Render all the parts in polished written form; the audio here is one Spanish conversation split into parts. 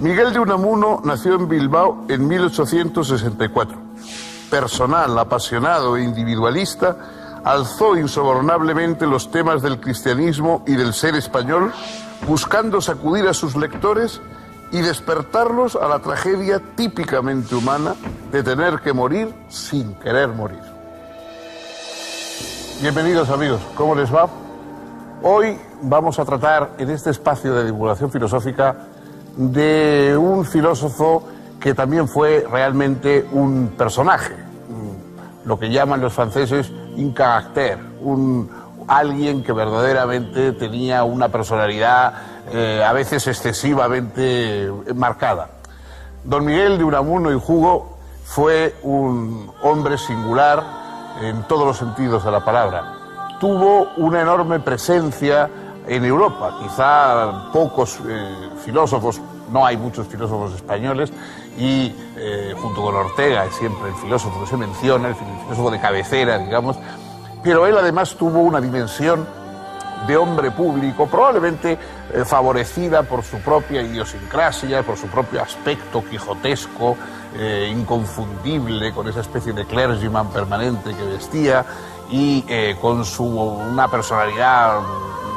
Miguel de Unamuno nació en Bilbao en 1864. Personal, apasionado e individualista, alzó insobornablemente los temas del cristianismo y del ser español, buscando sacudir a sus lectores y despertarlos a la tragedia típicamente humana de tener que morir sin querer morir. Bienvenidos, amigos, ¿cómo les va? Hoy vamos a tratar en este espacio de divulgación filosófica de un filósofo que también fue realmente un personaje, lo que llaman los franceses un caractère, alguien que verdaderamente tenía una personalidad a veces excesivamente marcada. Don Miguel de Unamuno y Hugo fue un hombre singular en todos los sentidos de la palabra. Tuvo una enorme presencia en Europa, quizá pocos filósofos, no hay muchos filósofos españoles, y junto con Ortega es siempre el filósofo que se menciona, el filósofo de cabecera, digamos, pero él además tuvo una dimensión de hombre público, probablemente favorecida por su propia idiosincrasia, por su propio aspecto quijotesco, inconfundible, con esa especie de clergyman permanente que vestía, y con una personalidad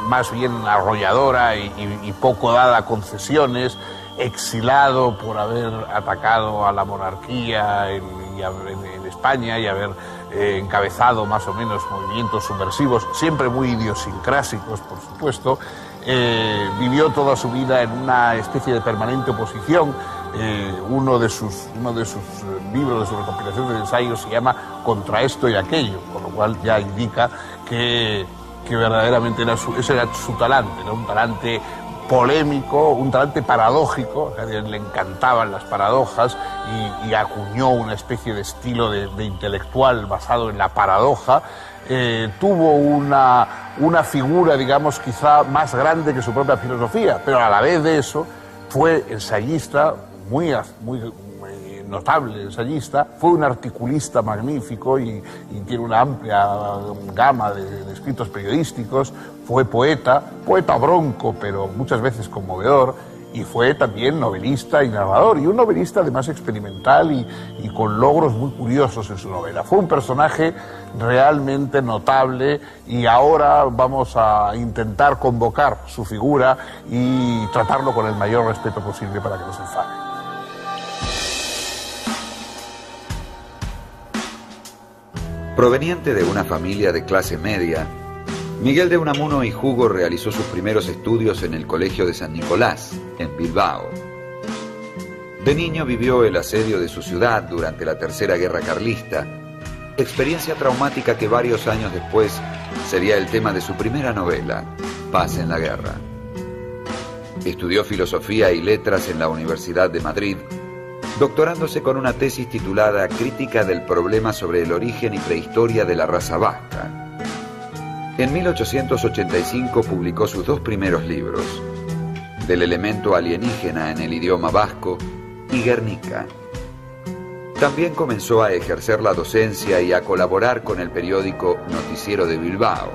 más bien arrolladora y poco dada a concesiones, exilado por haber atacado a la monarquía en España y haber encabezado más o menos movimientos subversivos, siempre muy idiosincrásicos, por supuesto. Vivió toda su vida en una especie de permanente oposición. Uno de sus libros, de su recopilación de ensayos, se llama Contra esto y aquello, con lo cual ya indica que verdaderamente ese era su talante, era un talante polémico, un talante paradójico. A él le encantaban las paradojas y acuñó una especie de estilo de intelectual basado en la paradoja. Tuvo una figura, digamos, quizá más grande que su propia filosofía, pero a la vez de eso fue ensayista, muy notable ensayista, fue un articulista magnífico y tiene una amplia gama de escritos periodísticos, fue poeta bronco, pero muchas veces conmovedor, y fue también novelista y narrador, y un novelista además experimental y con logros muy curiosos en su novela. Fue un personaje realmente notable y ahora vamos a intentar convocar su figura y tratarlo con el mayor respeto posible para que no se enfade. Proveniente de una familia de clase media, Miguel de Unamuno y Hugo realizó sus primeros estudios en el Colegio de San Nicolás, en Bilbao. De niño vivió el asedio de su ciudad durante la Tercera Guerra Carlista, experiencia traumática que varios años después sería el tema de su primera novela, Paz en la Guerra. Estudió Filosofía y Letras en la Universidad de Madrid, doctorándose con una tesis titulada Crítica del problema sobre el origen y prehistoria de la raza vasca. En 1885 publicó sus dos primeros libros, Del elemento alienígena en el idioma vasco y Guernica. También comenzó a ejercer la docencia y a colaborar con el periódico Noticiero de Bilbao.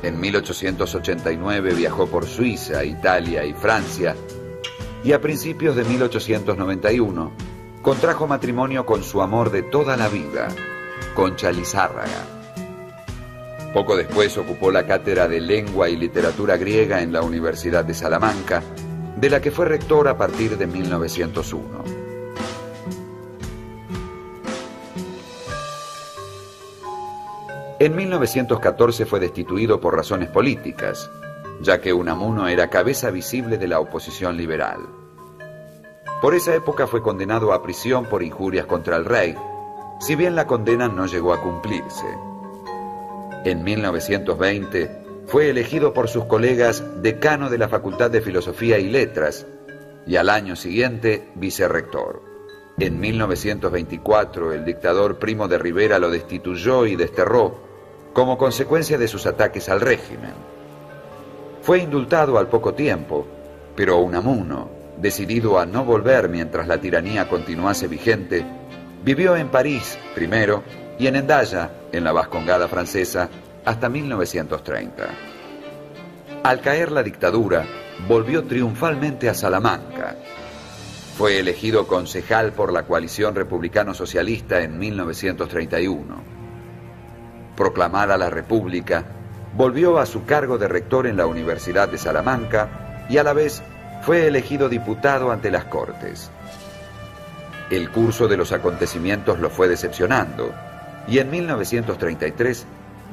En 1889 viajó por Suiza, Italia y Francia, y a principios de 1891 contrajo matrimonio con su amor de toda la vida, Concha Lizárraga. Poco después ocupó la cátedra de Lengua y Literatura Griega en la Universidad de Salamanca, de la que fue rector a partir de 1901. En 1914 fue destituido por razones políticas, ya que Unamuno era cabeza visible de la oposición liberal. Por esa época fue condenado a prisión por injurias contra el rey, si bien la condena no llegó a cumplirse. En 1920 fue elegido por sus colegas decano de la Facultad de Filosofía y Letras y al año siguiente vicerrector. En 1924 el dictador Primo de Rivera lo destituyó y desterró como consecuencia de sus ataques al régimen. Fue indultado al poco tiempo, pero Unamuno, decidido a no volver mientras la tiranía continuase vigente, vivió en París primero y en Hendaya, en la Vascongada francesa, hasta 1930. Al caer la dictadura, volvió triunfalmente a Salamanca, Fue elegido concejal por la coalición republicano-socialista en 1931. Proclamada la República, volvió a su cargo de rector en la Universidad de Salamanca y a la vez fue elegido diputado ante las Cortes. El curso de los acontecimientos lo fue decepcionando y en 1933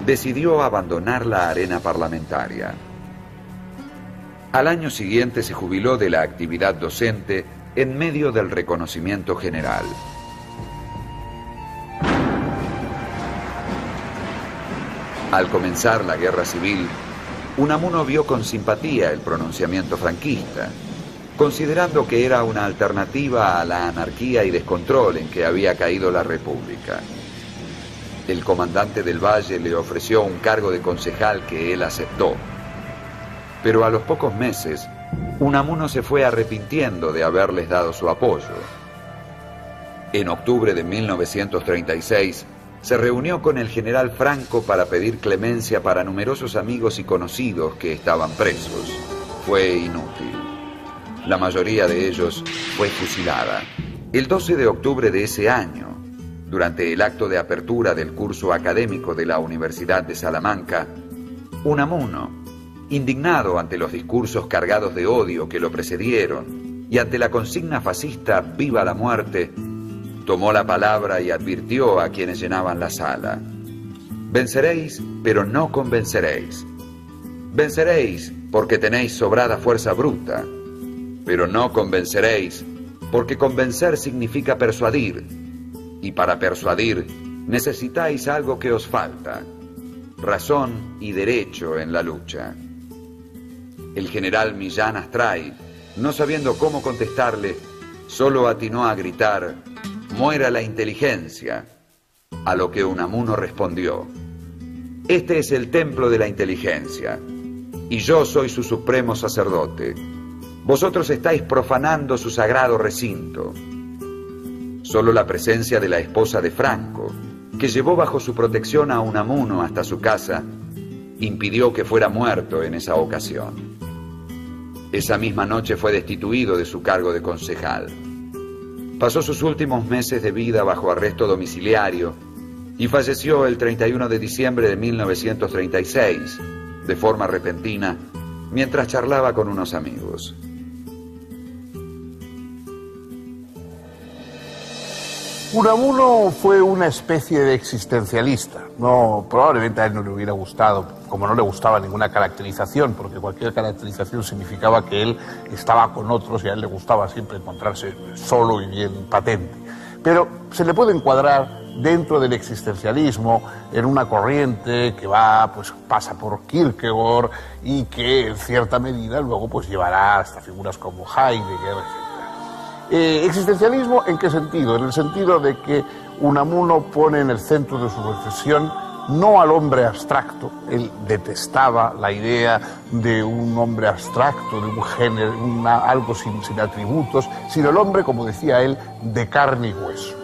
decidió abandonar la arena parlamentaria. Al año siguiente se jubiló de la actividad docente en medio del reconocimiento general. Al comenzar la guerra civil, Unamuno vio con simpatía el pronunciamiento franquista, considerando que era una alternativa a la anarquía y descontrol en que había caído la República. El comandante del Valle le ofreció un cargo de concejal que él aceptó. Pero a los pocos meses, Unamuno se fue arrepintiendo de haberles dado su apoyo. En octubre de 1936, se reunió con el general Franco para pedir clemencia para numerosos amigos y conocidos que estaban presos. Fue inútil. La mayoría de ellos fue fusilada. El 12 de octubre de ese año, durante el acto de apertura del curso académico de la Universidad de Salamanca, Unamuno, indignado ante los discursos cargados de odio que lo precedieron y ante la consigna fascista «Viva la muerte», tomó la palabra y advirtió a quienes llenaban la sala: «Venceréis, pero no convenceréis. Venceréis porque tenéis sobrada fuerza bruta, pero no convenceréis porque convencer significa persuadir, y para persuadir necesitáis algo que os falta: razón y derecho en la lucha». El general Millán Astray, no sabiendo cómo contestarle, solo atinó a gritar: «¡Muera la inteligencia!», a lo que Unamuno respondió: «Este es el templo de la inteligencia, y yo soy su supremo sacerdote. Vosotros estáis profanando su sagrado recinto». Solo la presencia de la esposa de Franco, que llevó bajo su protección a Unamuno hasta su casa, impidió que fuera muerto en esa ocasión. Esa misma noche fue destituido de su cargo de concejal. Pasó sus últimos meses de vida bajo arresto domiciliario y falleció el 31 de diciembre de 1936, de forma repentina, mientras charlaba con unos amigos. Unamuno fue una especie de existencialista. Probablemente a él no le hubiera gustado, como no le gustaba ninguna caracterización, porque cualquier caracterización significaba que él estaba con otros y a él le gustaba siempre encontrarse solo y bien patente. Pero se le puede encuadrar dentro del existencialismo en una corriente que pasa por Kierkegaard y que en cierta medida luego llevará hasta figuras como Heidegger, etc. ¿Existencialismo en qué sentido? En el sentido de que Unamuno pone en el centro de su reflexión no al hombre abstracto. Él detestaba la idea de un hombre abstracto, de un género, algo sin atributos, sino el hombre, como decía él, de carne y hueso.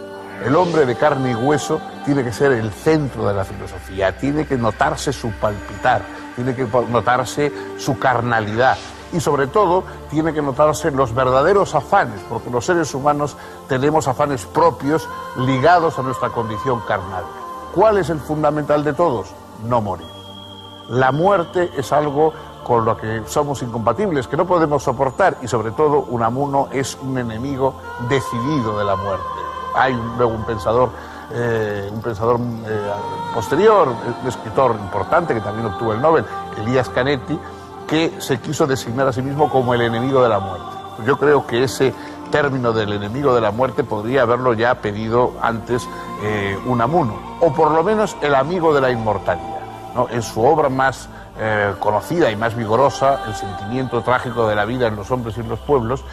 El hombre de carne y hueso tiene que ser el centro de la filosofía, tiene que notarse su palpitar, tiene que notarse su carnalidad. Y sobre todo tiene que notarse los verdaderos afanes, porque los seres humanos tenemos afanes propios ligados a nuestra condición carnal. ¿Cuál es el fundamental de todos? No morir. La muerte es algo con lo que somos incompatibles, que no podemos soportar, y sobre todo Unamuno es un enemigo decidido de la muerte. Hay luego un pensador posterior, un escritor importante que también obtuvo el Nobel, Elías Canetti, que se quiso designar a sí mismo como el enemigo de la muerte. Yo creo que ese término del enemigo de la muerte podría haberlo ya pedido antes Unamuno, o por lo menos el amigo de la inmortalidad, ¿no? En su obra más conocida y más vigorosa, El sentimiento trágico de la vida en los hombres y en los pueblos,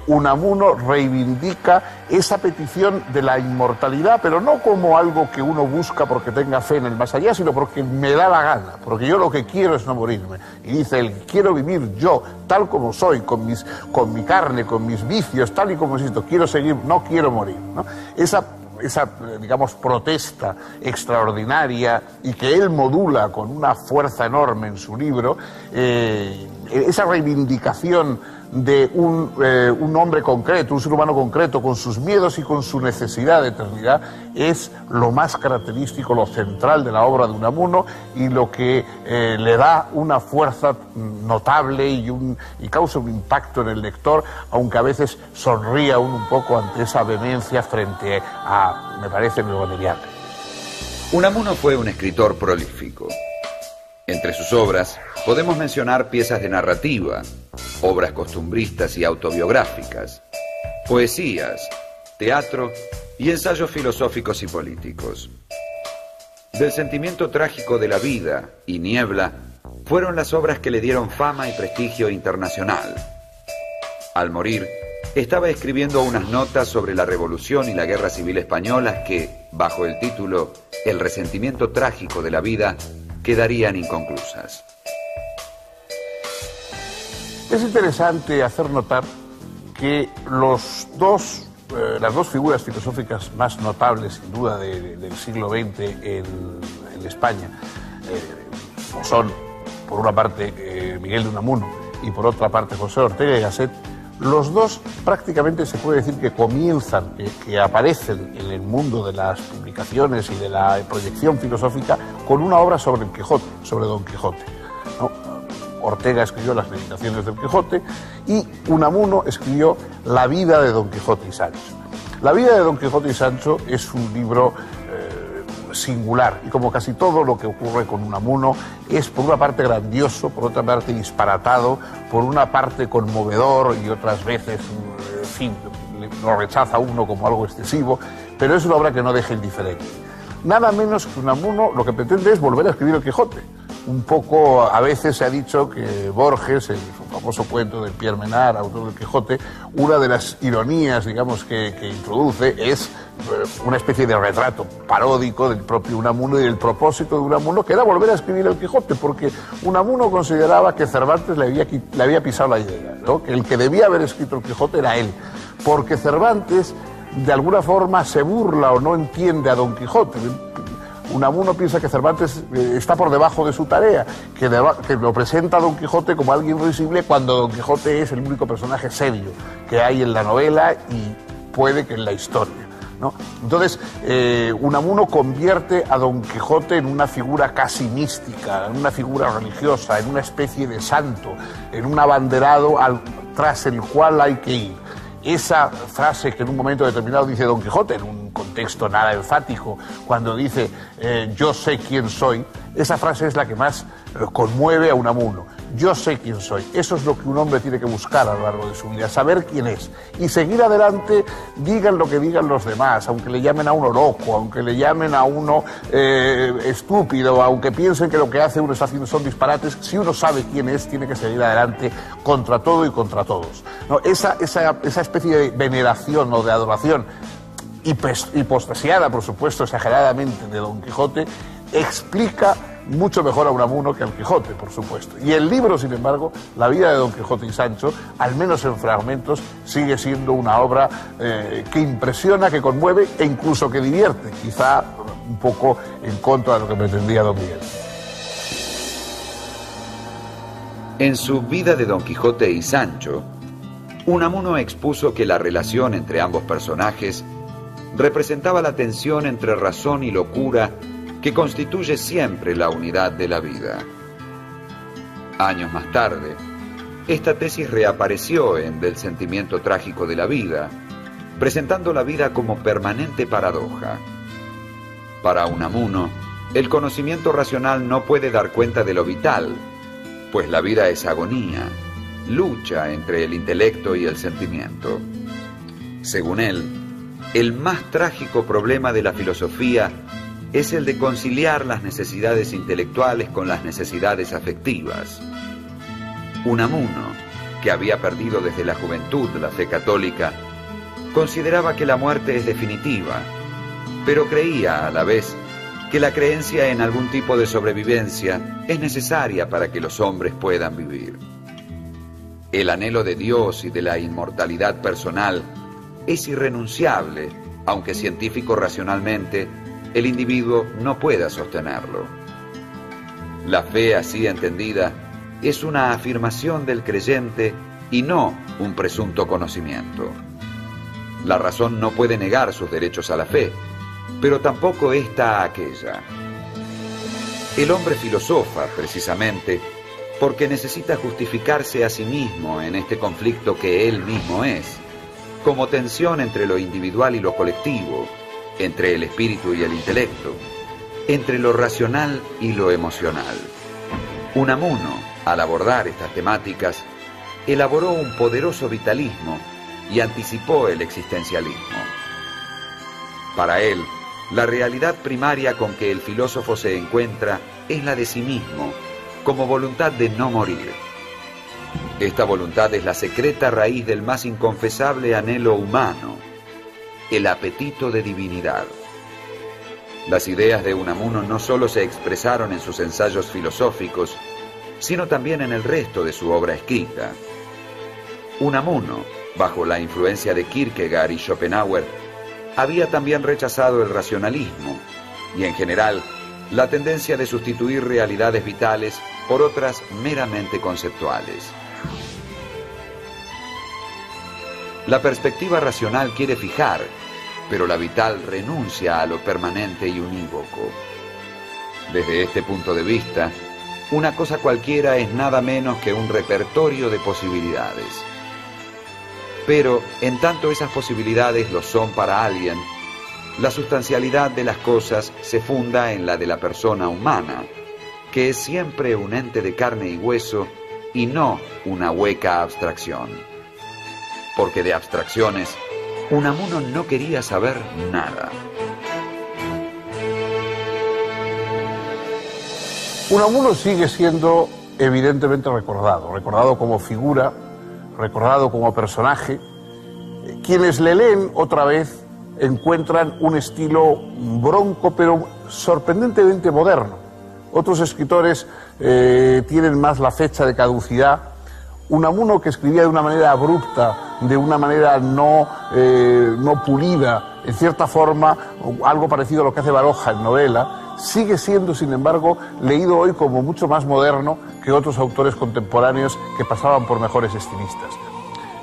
Unamuno reivindica esa petición de la inmortalidad, pero no como algo que uno busca porque tenga fe en el más allá, sino porque me da la gana, porque yo lo que quiero es no morirme. Y dice él: quiero vivir yo, tal como soy, con mi carne, con mis vicios, tal y como existo, quiero seguir, no quiero morir, ¿no? Esa, digamos, protesta extraordinaria y que él modula con una fuerza enorme en su libro, esa reivindicación de un hombre concreto, un ser humano concreto, con sus miedos y con su necesidad de eternidad, es lo más característico, lo central de la obra de Unamuno y lo que le da una fuerza notable y causa un impacto en el lector, aunque a veces sonría un poco ante esa vehemencia frente a, me parece, lo material. Unamuno fue un escritor prolífico. Entre sus obras podemos mencionar piezas de narrativa, obras costumbristas y autobiográficas, poesías, teatro y ensayos filosóficos y políticos. Del sentimiento trágico de la vida y Niebla fueron las obras que le dieron fama y prestigio internacional. Al morir, estaba escribiendo unas notas sobre la Revolución y la Guerra Civil Españolas que, bajo el título El resentimiento trágico de la vida, quedarían inconclusas. Es interesante hacer notar que las dos figuras filosóficas más notables, sin duda, del siglo XX en España, son, por una parte, Miguel de Unamuno y por otra parte, José Ortega y Gasset. Los dos prácticamente se puede decir que comienzan, que aparecen en el mundo de las publicaciones y de la proyección filosófica con una obra sobre el Quijote, sobre Don Quijote, ¿no? Ortega escribió Las Meditaciones del Quijote y Unamuno escribió La vida de Don Quijote y Sancho. La vida de Don Quijote y Sancho es un libro singular y, como casi todo lo que ocurre con Unamuno, es por una parte grandioso, por otra parte disparatado, por una parte conmovedor y otras veces, en fin, lo rechaza uno como algo excesivo, pero es una obra que no deja indiferente. Nada menos que Unamuno lo que pretende es volver a escribir el Quijote. Un poco, a veces se ha dicho que Borges, en su famoso cuento de Pierre Menard, autor del Quijote, una de las ironías, digamos, que introduce es una especie de retrato paródico del propio Unamuno y del propósito de Unamuno, que era volver a escribir el Quijote, porque Unamuno consideraba que Cervantes le había pisado la idea, ¿no? Que el que debía haber escrito el Quijote era él, porque Cervantes, de alguna forma, se burla o no entiende a Don Quijote. Unamuno piensa que Cervantes está por debajo de su tarea, que lo presenta a Don Quijote como alguien risible cuando Don Quijote es el único personaje serio que hay en la novela y puede que en la historia, ¿no? Entonces, Unamuno convierte a Don Quijote en una figura casi mística, en una figura religiosa, en una especie de santo, en un abanderado tras el cual hay que ir. Esa frase que en un momento determinado dice Don Quijote, en un contexto nada enfático, cuando dice yo sé quién soy, esa frase es la que más conmueve a Unamuno. Yo sé quién soy. Eso es lo que un hombre tiene que buscar a lo largo de su vida, saber quién es y seguir adelante, digan lo que digan los demás, aunque le llamen a uno loco, aunque le llamen a uno estúpido, aunque piensen que lo que hace uno está haciendo son disparates. Si uno sabe quién es, tiene que seguir adelante contra todo y contra todos, ¿no? Esa especie de veneración o de adoración hipostasiada, por supuesto, exageradamente, de Don Quijote, explica mucho mejor a Unamuno que al Quijote, por supuesto. Y el libro, sin embargo, La vida de Don Quijote y Sancho, al menos en fragmentos, sigue siendo una obra que impresiona, que conmueve e incluso que divierte, quizá un poco en contra de lo que pretendía Don Miguel. En su Vida de Don Quijote y Sancho, Unamuno expuso que la relación entre ambos personajes representaba la tensión entre razón y locura que constituye siempre la unidad de la vida. Años más tarde, esta tesis reapareció en Del sentimiento trágico de la vida, presentando la vida como permanente paradoja. Para Unamuno, el conocimiento racional no puede dar cuenta de lo vital, pues la vida es agonía, lucha entre el intelecto y el sentimiento. Según él, el más trágico problema de la filosofía es el de conciliar las necesidades intelectuales con las necesidades afectivas. Unamuno, que había perdido desde la juventud la fe católica, consideraba que la muerte es definitiva, pero creía a la vez que la creencia en algún tipo de sobrevivencia es necesaria para que los hombres puedan vivir. El anhelo de Dios y de la inmortalidad personal es irrenunciable, aunque científico-racionalmente el individuo no pueda sostenerlo. La fe así entendida es una afirmación del creyente y no un presunto conocimiento. La razón no puede negar sus derechos a la fe, pero tampoco esta a aquella. El hombre filosofa, precisamente, porque necesita justificarse a sí mismo en este conflicto que él mismo es, como tensión entre lo individual y lo colectivo, entre el espíritu y el intelecto, entre lo racional y lo emocional. Unamuno, al abordar estas temáticas, elaboró un poderoso vitalismo y anticipó el existencialismo. Para él, la realidad primaria con que el filósofo se encuentra es la de sí mismo, como voluntad de no morir. Esta voluntad es la secreta raíz del más inconfesable anhelo humano, el apetito de divinidad. Las ideas de Unamuno no solo se expresaron en sus ensayos filosóficos, sino también en el resto de su obra escrita. Unamuno, bajo la influencia de Kierkegaard y Schopenhauer, había también rechazado el racionalismo y, en general, la tendencia de sustituir realidades vitales por otras meramente conceptuales. La perspectiva racional quiere fijar, pero la vital renuncia a lo permanente y unívoco. Desde este punto de vista, una cosa cualquiera es nada menos que un repertorio de posibilidades. Pero, en tanto esas posibilidades lo son para alguien, la sustancialidad de las cosas se funda en la de la persona humana, que es siempre un ente de carne y hueso y no una hueca abstracción. Porque de abstracciones, Unamuno no quería saber nada. Unamuno sigue siendo evidentemente recordado como figura, recordado como personaje. Quienes le leen otra vez encuentran un estilo bronco pero sorprendentemente moderno. Otros escritores tienen más la fecha de caducidad. Unamuno, que escribía de una manera abrupta, de una manera no pulida, en cierta forma, algo parecido a lo que hace Baroja en novela, sigue siendo, sin embargo, leído hoy como mucho más moderno que otros autores contemporáneos que pasaban por mejores estilistas.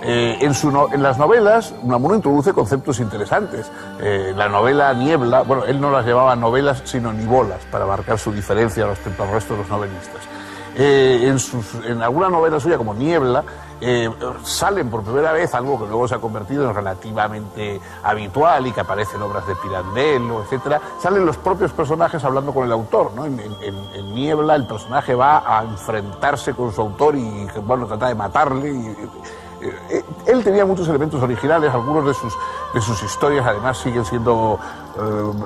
En las novelas, Unamuno introduce conceptos interesantes. La novela Niebla, bueno, él no las llamaba novelas, sino nivolas, para marcar su diferencia respecto al resto de los novelistas. En alguna novela suya, como Niebla, salen por primera vez algo que luego se ha convertido en relativamente habitual y que aparece en obras de Pirandello, etcétera. Salen los propios personajes hablando con el autor, ¿no? En Niebla el personaje va a enfrentarse con su autor y, bueno, trata de matarle. Él tenía muchos elementos originales, algunos de sus historias además siguen siendo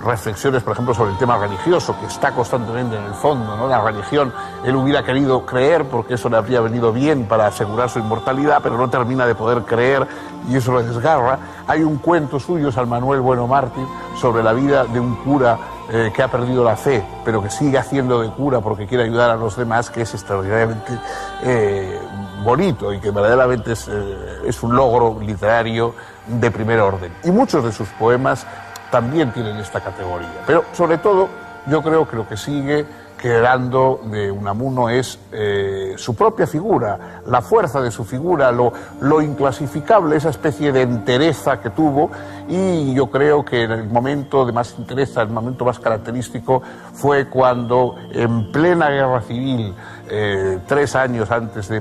reflexiones, por ejemplo, sobre el tema religioso, que está constantemente en el fondo, ¿no? La religión, él hubiera querido creer porque eso le habría venido bien para asegurar su inmortalidad, pero no termina de poder creer y eso lo desgarra. Hay un cuento suyo, San Manuel Bueno Mártir, sobre la vida de un cura que ha perdido la fe, pero que sigue haciendo de cura porque quiere ayudar a los demás, que es extraordinariamente bonito y que verdaderamente es un logro literario de primer orden. Y muchos de sus poemas también tienen esta categoría. Pero, sobre todo, yo creo que lo que sigue quedando de Unamuno es su propia figura, la fuerza de su figura, lo inclasificable, esa especie de entereza que tuvo, y yo creo que en el momento de más entereza, el momento más característico, fue cuando en plena guerra civil, 3 meses antes de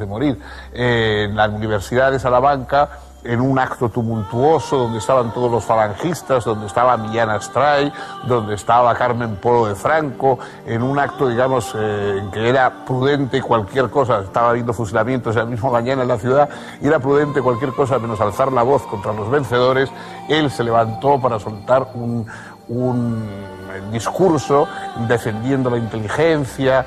morir, en la Universidad de Salamanca, en un acto tumultuoso donde estaban todos los falangistas, donde estaba Millán Astray, donde estaba Carmen Polo de Franco, en un acto, digamos, en que era prudente cualquier cosa, estaba habiendo fusilamientos esa misma mañana en la ciudad, y era prudente cualquier cosa menos alzar la voz contra los vencedores. Él se levantó para soltar un discurso defendiendo la inteligencia,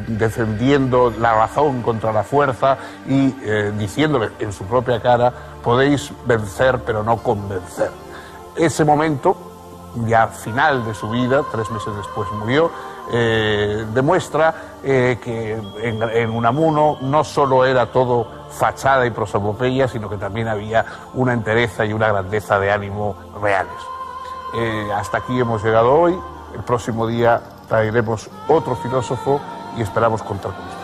defendiendo la razón contra la fuerza y diciéndole en su propia cara: podéis vencer pero no convencer. Ese momento, ya final de su vida, 3 meses después murió, demuestra que en Unamuno no solo era todo fachada y prosopopeya, sino que también había una entereza y una grandeza de ánimo reales. Hasta aquí hemos llegado hoy. El próximo día traeremos otro filósofo y esperamos contar con ustedes.